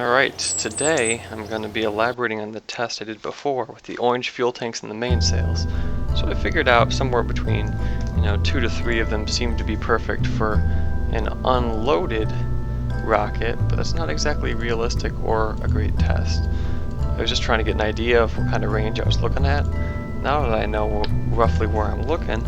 Alright, today I'm going to be elaborating on the test I did before with the orange fuel tanks and the mainsails. So I figured out somewhere between, 2 to 3 of them seem to be perfect for an unloaded rocket, but that's not exactly realistic or a great test. I was just trying to get an idea of what kind of range I was looking at. Now that I know roughly where I'm looking,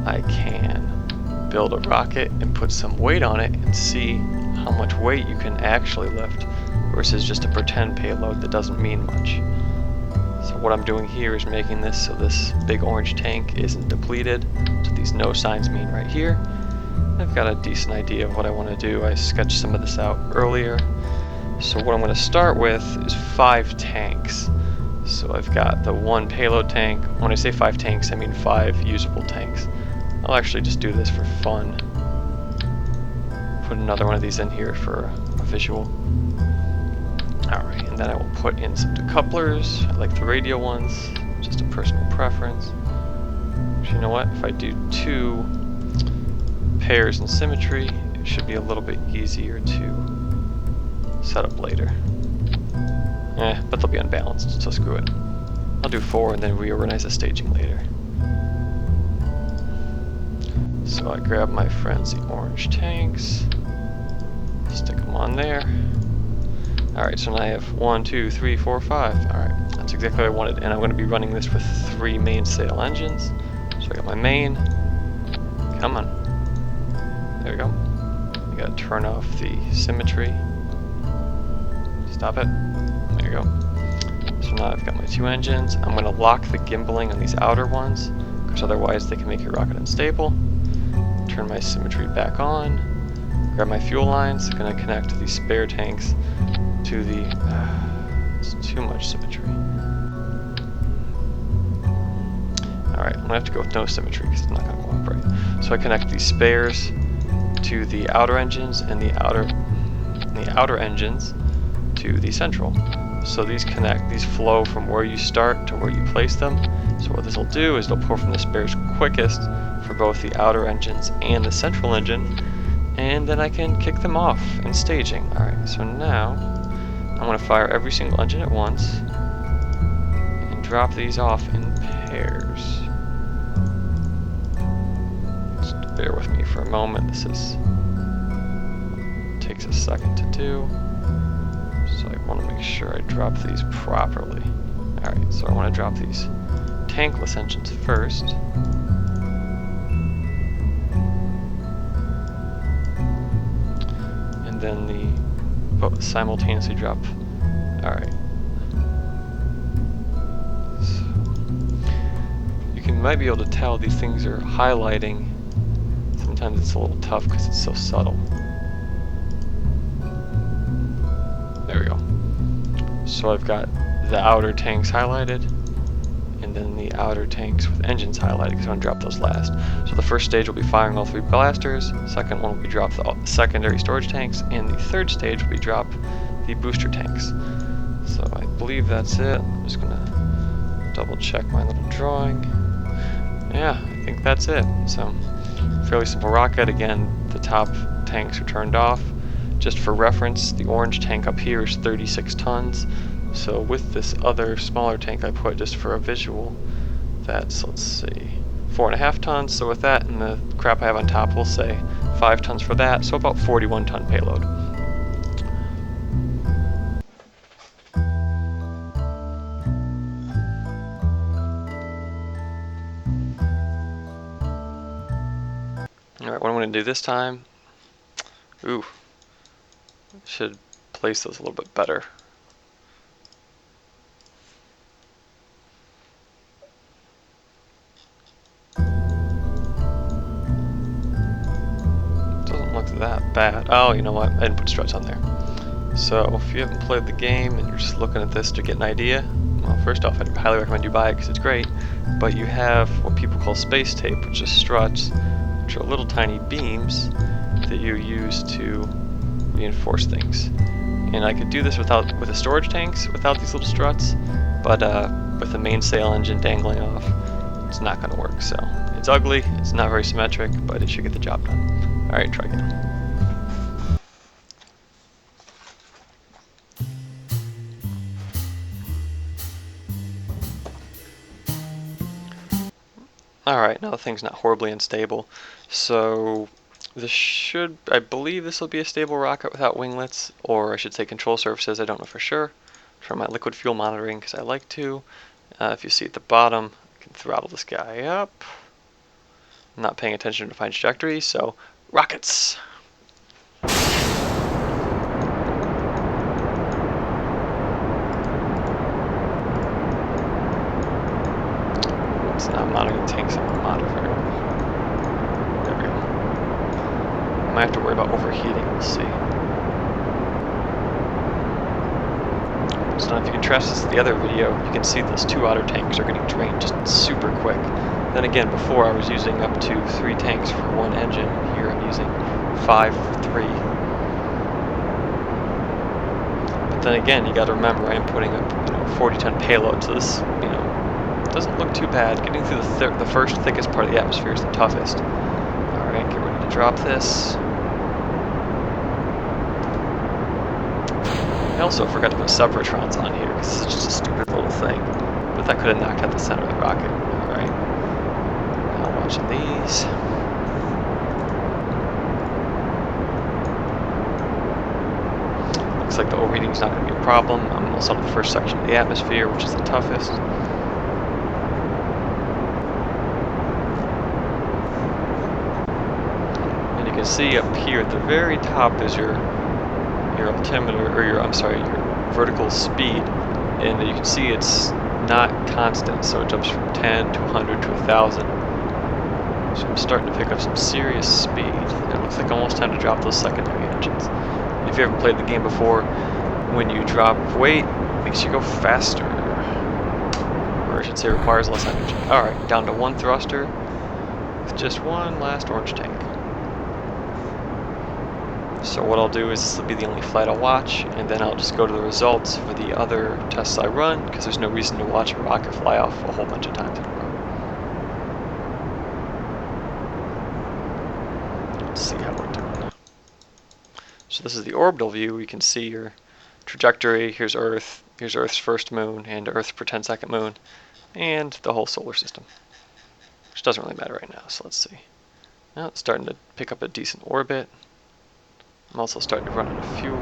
I can build a rocket and put some weight on it and see how much weight you can actually lift versus just a pretend payload that doesn't mean much. So what I'm doing here is making this so this big orange tank isn't depleted, so these no signs mean right here. I've got a decent idea of what I want to do. I sketched some of this out earlier. So what I'm going to start with is 5 tanks. So I've got the 1 payload tank. When I say 5 tanks, I mean 5 usable tanks. I'll actually just do this for fun. Put another one of these in here for a visual. Alright, and then I will put in some decouplers. I like the radial ones, just a personal preference. Actually, you know what? If I do 2 pairs in symmetry, it should be a little bit easier to set up later. But they'll be unbalanced, so screw it. I'll do 4 and then reorganize the staging later. So I grab my friends the orange tanks, stick them on there. Alright, so now I have 1, 2, 3, 4, 5. Alright, that's exactly what I wanted, and I'm going to be running this with 3 mainsail engines. So I got my main. Come on. There we go. I gotta turn off the symmetry. Stop it. There you go. So now I've got my 2 engines. I'm going to lock the gimbaling on these outer ones, because otherwise they can make your rocket unstable. Turn my symmetry back on. Grab my fuel lines. I'm going to connect these spare tanks to the... it's too much symmetry. Alright, I'm going to have to go with no symmetry because it's not going to cooperate. So I connect these spares to the outer engines and the outer engines to the central. So these flow from where you start to where you place them. So what this will do is it'll pull from the spares quickest for both the outer engines and the central engine, and then I can kick them off in staging. Alright, so now I'm going to fire every single engine at once and drop these off in pairs. Just bear with me for a moment. This takes a second to do. So I want to make sure I drop these properly. Alright, so I want to drop these tankless engines first. And then both simultaneously drop. Alright. So you might be able to tell these things are highlighting. Sometimes it's a little tough because it's so subtle. There we go. So I've got the outer tanks highlighted, and then the outer tanks with engines highlighted because I'm going to drop those last. So the first stage will be firing all 3 blasters, second one will be drop the secondary storage tanks, and the third stage will be drop the booster tanks. So I believe that's it. I'm just going to double check my little drawing. Yeah, I think that's it. So fairly simple rocket. Again, the top tanks are turned off. Just for reference, the orange tank up here is 36 tons. So with this other smaller tank I put just for a visual, that's, let's see, 4.5 tons. So with that and the crap I have on top, we'll say 5 tons for that. So about 41 ton payload. Alright, what I'm going to do this time, should place those a little bit better. Doesn't look that bad. Oh, you know what? I didn't put struts on there. So if you haven't played the game and you're just looking at this to get an idea, well, first off, I'd highly recommend you buy it because it's great. But you have what people call space tape, which is struts, which are little tiny beams that you use to reinforce things. And I could do this with the storage tanks without these little struts, but with the mainsail engine dangling off, it's not going to work. So it's ugly, it's not very symmetric, but it should get the job done. Alright, try again. Alright, now the thing's not horribly unstable. So this should, I believe this will be a stable rocket without winglets, or I should say control surfaces, I don't know for sure. From my liquid fuel monitoring, because I like to. If you see at the bottom, I can throttle this guy up. I'm not paying attention to find trajectory, so rockets! It's not monitoring tanks, I'm monitoring. There we go. I might have to worry about overheating, we'll see. So now if you contrast this to the other video, you can see those 2 otter tanks are getting drained just super quick. Then again, before I was using up to 3 tanks for 1 engine. Here I'm using 5 for 3. But then again, you gotta remember I am putting up 40-ton payload, so this doesn't look too bad. Getting through the first thickest part of the atmosphere is the toughest. Alright, get ready to drop this. I also forgot to put separatrons on here because it's just a stupid little thing. But that could have knocked out the center of the rocket. Alright. Now watching these. Looks like the overheating is not going to be a problem. I'm almost on the first section of the atmosphere, which is the toughest. And you can see up here at the very top is your altimeter, or your vertical speed, and you can see it's not constant, so it jumps from 10 to 100 to 1,000. So I'm starting to pick up some serious speed. It looks like almost time to drop those secondary engines. If you haven't played the game before, when you drop weight, it makes you go faster, or I should say requires less energy. Alright, down to 1 thruster with just 1 last orange tank. So what I'll do is this will be the only flight I'll watch, and then I'll just go to the results for the other tests I run, because there's no reason to watch a rocket fly off a whole bunch of times in a row. Let's see how we're doing. So this is the orbital view. You can see your trajectory. Here's Earth's first moon, and Earth per 10-second moon, and the whole solar system, which doesn't really matter right now. So let's see. Now it's starting to pick up a decent orbit. I'm also starting to run out of fuel.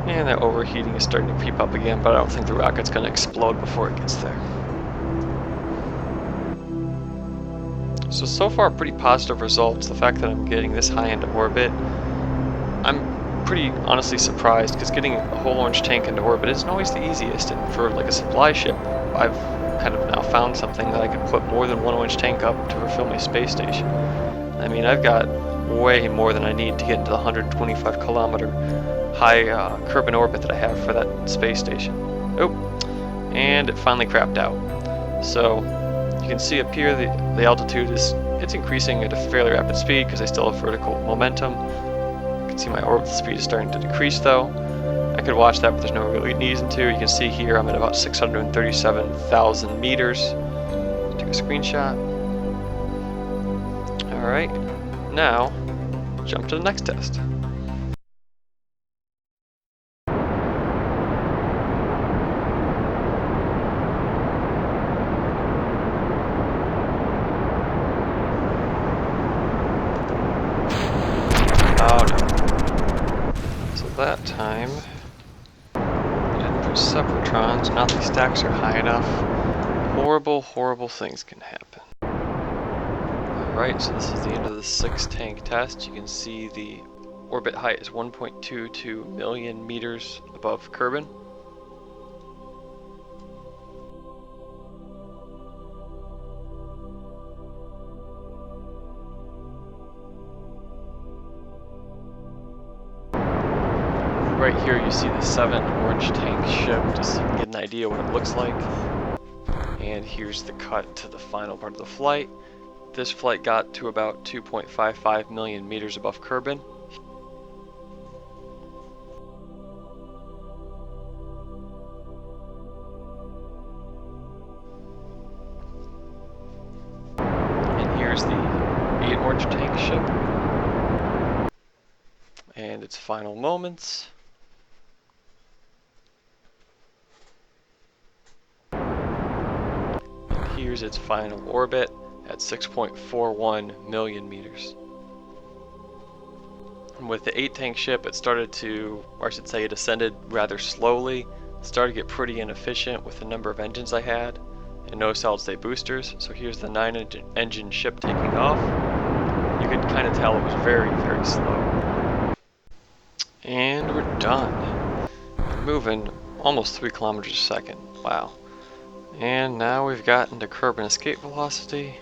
And that overheating is starting to creep up again, but I don't think the rocket's going to explode before it gets there. So far pretty positive results. The fact that I'm getting this high into orbit, I'm pretty honestly surprised, because getting a whole orange tank into orbit isn't always the easiest, and for like a supply ship, I've kind of now found something that I can put more than 1 orange tank up to refill my space station. I mean, I've got way more than I need to get into the 125 kilometer high Kerbal orbit that I have for that space station. Oh, and it finally crapped out. So you can see up here the altitude it's increasing at a fairly rapid speed because I still have vertical momentum. You can see my orbital speed is starting to decrease though. I could watch that, but there's no really reason to. You can see here I'm at about 637,000 meters. Take a screenshot. Alright, now jump to the next test. Oh no. So that time, separatrons, not these stacks are high enough. Horrible, horrible things can happen. Alright, so this is the end of the 6 tank test. You can see the orbit height is 1.22 million meters above Kerbal. Right here you see the 7 orange tank ship, just so you can get an idea what it looks like. And here's the cut to the final part of the flight. This flight got to about 2.55 million meters above Kerbal. And here's the 8 orange tank ship. And its final moments. here's its final orbit at 6.41 million meters. And with the 8-tank ship, it started to, or I should say it ascended rather slowly, started to get pretty inefficient with the number of engines I had, and no solid-state boosters. So here's the 9-engine ship taking off. You could kind of tell it was very, very slow. And we're done. We're moving almost 3 kilometers a second. Wow. And now we've gotten to Kerbal escape velocity.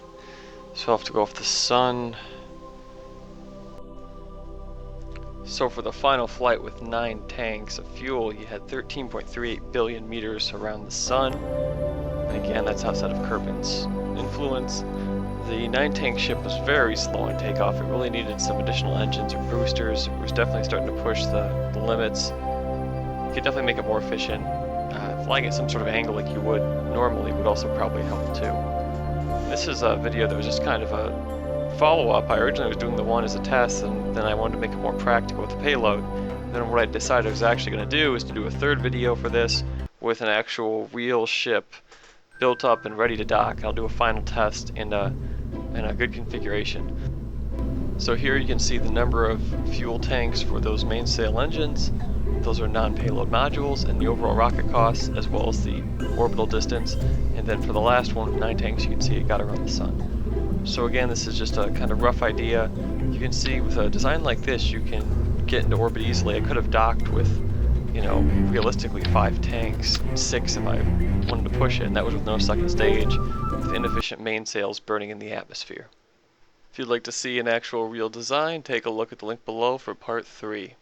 So I'll have to go off the sun. So for the final flight with 9 tanks of fuel, you had 13.38 billion meters around the sun. And again, that's outside of Kerbal's influence. The 9-tank ship was very slow in takeoff. It really needed some additional engines or boosters. It was definitely starting to push the limits. You could definitely make it more efficient. Flying at some sort of angle like you would normally would also probably help too. This is a video that was just kind of a follow-up. I originally was doing the one as a test, and then I wanted to make it more practical with the payload. And then what I decided I was actually going to do is to do a third video for this with an actual real ship built up and ready to dock. I'll do a final test in a good configuration. So here you can see the number of fuel tanks for those mainsail engines. Those are non-payload modules, and the overall rocket costs, as well as the orbital distance. And then for the last one, 9 tanks, you can see it got around the sun. So again, this is just a kind of rough idea. You can see with a design like this, you can get into orbit easily. I could have docked with, you know, realistically 5 tanks, 6 if I wanted to push it, and that was with no second stage, with inefficient mainsails burning in the atmosphere. If you'd like to see an actual real design, take a look at the link below for part 3.